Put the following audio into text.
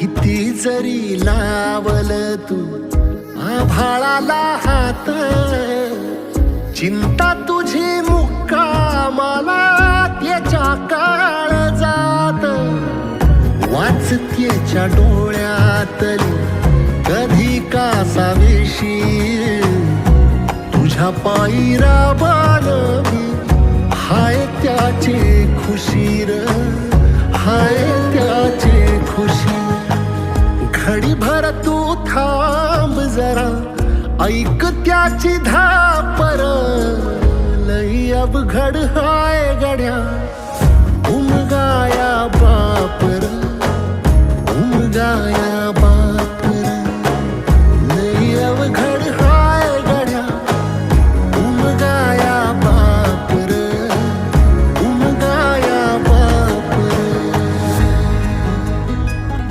किती जरी लावल तू आभाळाला हात, चिंता तुझी मुक्कामाला त्याच्या काळजात. वाचतेच्या डोळ्यातली कधी कासावेशी, तुझ्या पायी राबान मी हाय त्याची खुशी र, हाय त्याची खुशी. घडीभर तू थांब जरा, ऐक त्याची धापर, लई अवघड हाय गड्या उमगाया बापर, उमगाया